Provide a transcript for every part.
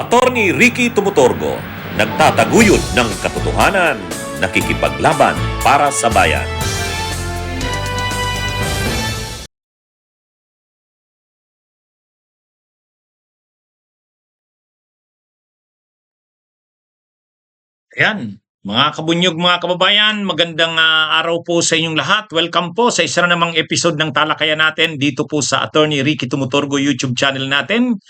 Attorney Ricky Tumutorgo, nagtataguyod ng katotohanan, nakikipaglaban para sa bayan. Ayan, mga kabunyog, mga kababayan, magandang araw po sa inyong lahat. Welcome po sa isa na namang episode ng talakayan natin dito po sa Attorney Ricky Tumutorgo YouTube channel natin.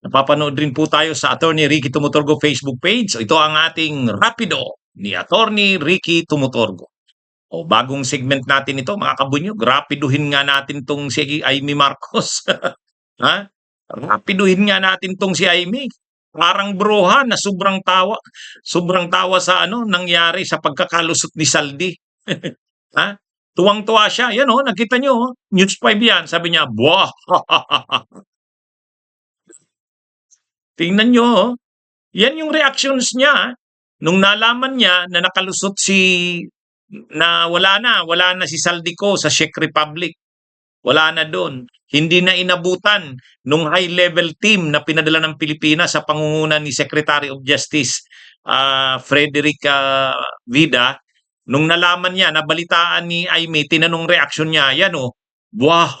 Napapanood rin po tayo sa Attorney Ricky Tumutorgo Facebook page. Ito ang ating Rapido ni Attorney Ricky Tumutorgo. O bagong segment natin ito, mga kabunyog. Rapiduhin nga natin tong si Amy Marcos. Ha? Rapiduhin nga natin tong si Amy. Parang bruha na sobrang tawa sa nangyari sa pagkakalusot ni Saldi. Ha? Tuwang-tuwa siya. Yan nakita niyo, News 5 yan. Sabi niya, "Buah." Tingnan niyo, yan yung reactions niya nung nalaman niya na nakalusot na wala na si Saldico sa Czech Republic. Wala na doon. Hindi na inabutan nung high-level team na pinadala ng Pilipinas sa pangunguna ni Secretary of Justice Frederick Vida. Nung nalaman niya, nabalitaan ni Aimee, tinanong reaksyon niya, yan buwah,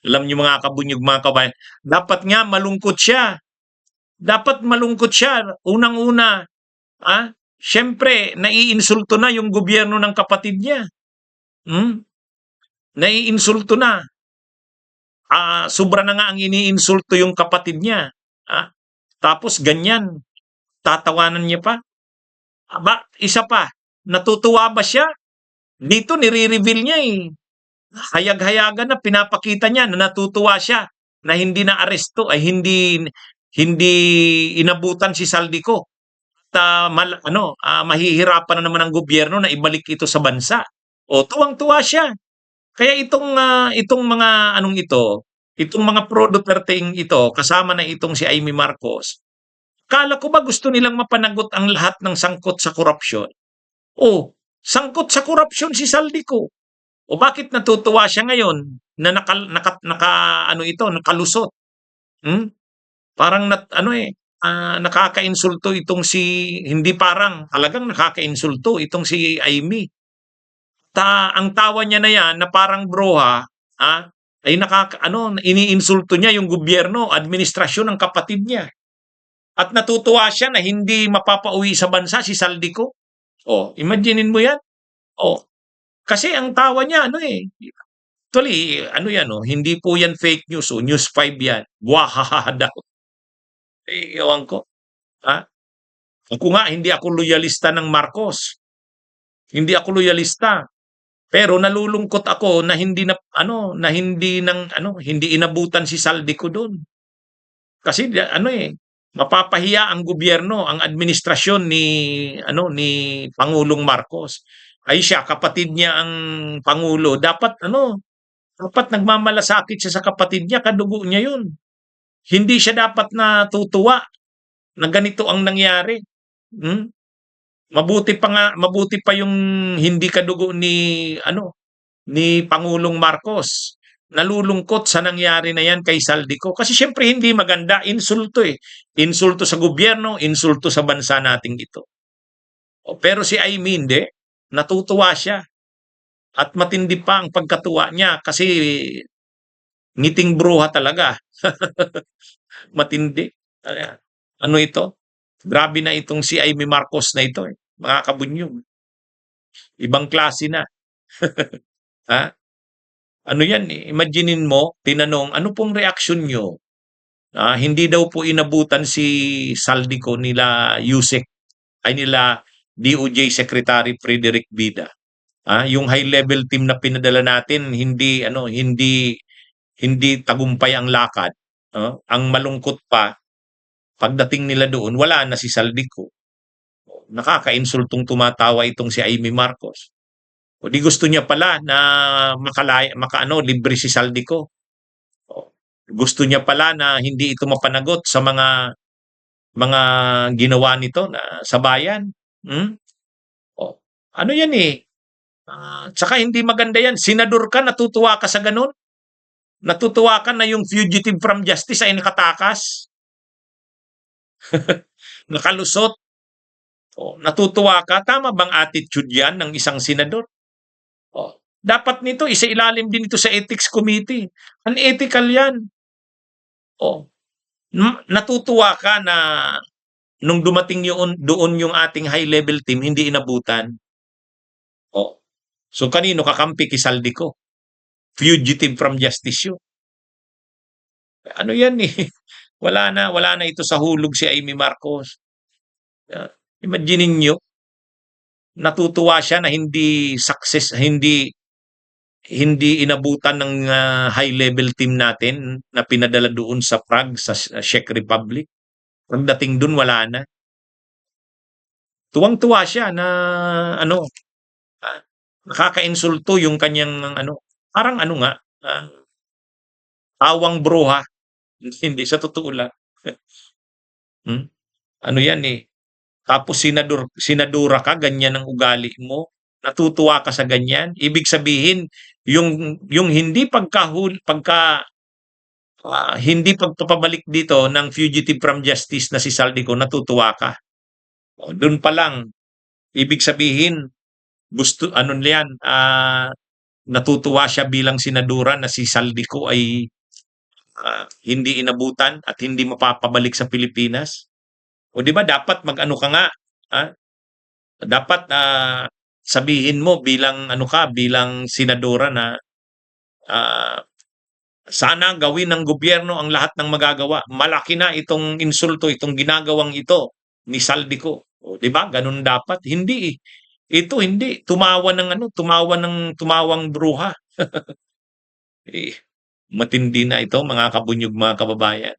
Alam niyo mga kabunyog, mga kabayan, dapat nga malungkot siya. Dapat malungkot siya. Unang-una, syempre, naiinsulto na yung gobyerno ng kapatid niya. Naiinsulto na. Sobra na nga ang iniinsulto yung kapatid niya. Tapos ganyan, tatawanan niya pa. Isa pa, natutuwa ba siya? Dito nire-reveal niya Hayag-hayagan na pinapakita niya na natutuwa siya na hindi na aresto ay hindi inabutan si Saldico. At mahihirapan na naman ang gobyerno na ibalik ito sa bansa. Tuwang-tuwa siya. Kaya itong mga itong mga pro-Duterteing ito, kasama na itong si Amy Marcos, kala ko ba gusto nilang mapanagot ang lahat ng sangkot sa korupsyon? Sangkot sa korupsyon si Saldico. Bakit natutuwa siya ngayon na nakalusot? Parang nakakainsulto itong hindi parang, talagang nakakainsulto itong si Amy. Ang tawa niya na yan na parang bruha, ay iniinsulto niya yung gobyerno, administrasyon ng kapatid niya. At natutuwa siya na hindi mapapauwi sa bansa si Saldico. Imaginein mo yan. Kasi ang tawa niya, actually, hindi po yan fake news, News 5 yan. Buwahaha daw. Ewan ko. Ako nga, hindi ako loyalista ng Marcos. Hindi ako loyalista. Pero nalulungkot ako na hindi inabutan si Saldico doon. Kasi mapapahiya ang gobyerno, ang administrasyon ni Pangulong Marcos. Ay siya, kapatid niya ang pangulo. Dapat nagmamalasakit siya sa kapatid niya, kadugo niya 'yun. Hindi siya dapat natutuwa na ganito ang nangyari. Mabuti pa yung hindi kadugo ni Pangulong Marcos. Nalulungkot sa nangyari na yan kay Saldico. Kasi syempre hindi maganda, insulto Insulto sa gobyerno, insulto sa bansa nating ito. Pero si Amy hindi, natutuwa siya. At matindi pa ang pagkatuwa niya kasi ngiting bruha talaga. Matindi. Ano ito? Grabe na itong si Amy Marcos na ito mga kabunyog. Ibang klase na. Ano yan Imaginein mo, tinanong, ano pong reaksyon nyo? Hindi daw po inabutan si Saldico nila Yusek, ay nila DOJ Secretary Frederick Vida. Yung high-level team na pinadala natin, hindi tagumpay ang lakad. Ang malungkot pa, pagdating nila doon, wala na si Saldico. Nakakainsultong tumatawa itong si Amy Marcos. Di gusto niya pala na libre si Saldico. Gusto niya pala na hindi ito mapanagot sa mga ginawa nito sa bayan. Ano yan tsaka hindi maganda yan. Senador ka, natutuwa ka sa ganun? Natutuwa ka na yung fugitive from justice ay nakatakas? Nakalusot. O, natutuwa ka? Tama bang attitude yan ng isang senador? O, dapat nito, isailalim din ito sa Ethics Committee. Unethical yan. O, natutuwa ka na nung dumating doon yung ating high-level team, hindi inabutan. O, so kanino kakampi? Kisaldi ko. Fugitive from justice yun. Ano yan eh? Wala na ito sa hulog si Amy Marcos. Imagine niyo, natutuwa siya na hindi success, hindi inabutan ng high-level team natin na pinadala doon sa Prague, sa Czech Republic. Pagdating doon, wala na. Tuwang-tuwa siya na nakaka-insulto yung kanyang parang nga, tawang bruha. Hindi, sa totoo lang. Ano yan eh. Tapos senadora ka, ganyan ang ugali mo. Natutuwa ka sa ganyan. Ibig sabihin, yung hindi hindi pagpapabalik dito ng fugitive from justice na si Saldico, natutuwa ka. Doon pa lang, ibig sabihin, natutuwa siya bilang senadora na si Saldico ay hindi inabutan at hindi mapapabalik sa Pilipinas. O di ba dapat mag-ano ka nga, dapat sabihin mo bilang bilang senadora na sana gawin ng gobyerno ang lahat ng magagawa. Malaki na itong insulto, itong ginagawang ito ni Saldico. O di ba? Ganun dapat. Hindi eh. Ito hindi tumawa tumawang bruha. Eh, matindi na ito mga kabunyog, mga kababayan.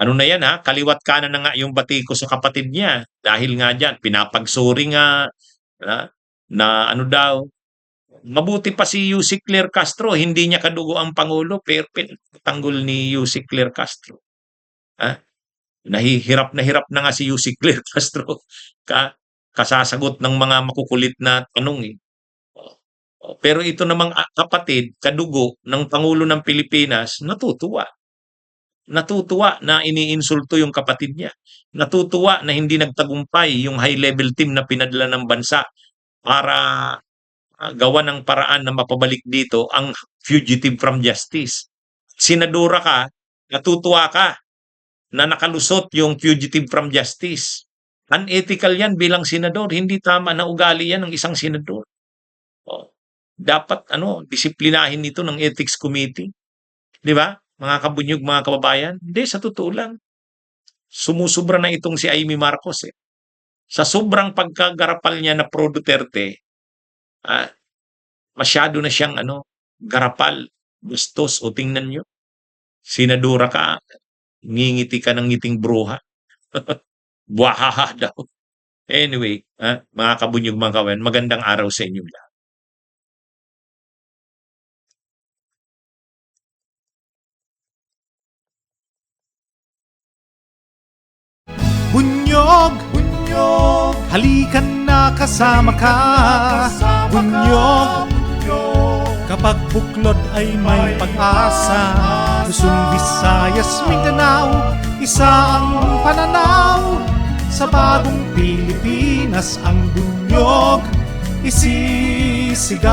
Ano na yan ha? Kaliwat kanan na nga yung bati ko sa kapatid niya. Dahil nga dyan, pinapagsuri nga na ano daw. Mabuti pa si Yusek Claire Castro, hindi niya kadugo ang Pangulo, pero tanggol ni Yusek Claire Castro. Hirap na nga si Yusek Claire Castro kasasagot ng mga makukulit na tanong eh. Pero ito namang kapatid, kadugo ng Pangulo ng Pilipinas, natutuwa. Natutuwa na iniinsulto yung kapatid niya. Natutuwa na hindi nagtagumpay yung high-level team na pinadala ng bansa para gawa ng paraan na mapabalik dito ang fugitive from justice. Senadora ka, natutuwa ka na nakalusot yung fugitive from justice. Unethical yan bilang senador. Hindi tama na ugali yan ng isang senador. Dapat disiplinahin ito ng Ethics Committee. Di ba? Mga kabunyog, mga kababayan. Hindi, sa totoo lang. Sumusubra na itong si Amy Marcos eh. Sa sobrang pagkagarapal niya na pro Duterte, masyado na siyang garapal, bastos. O tingnan nyo, senadora ka, ngingiti ka ng ngiting bruha. Buwahaha daw. Anyway, mga kabunyog, mga kawan, magandang araw sa inyo lahat. Bunyog, bunyog, halikan na kasama ka. Bunyog, kapag buklod ay may pag-asa. Luzon, Visayas, Mindanao, isa ang pananaw. Sa bagong Pilipinas ang bunyog isisigaw.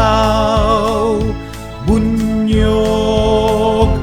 Bunyog,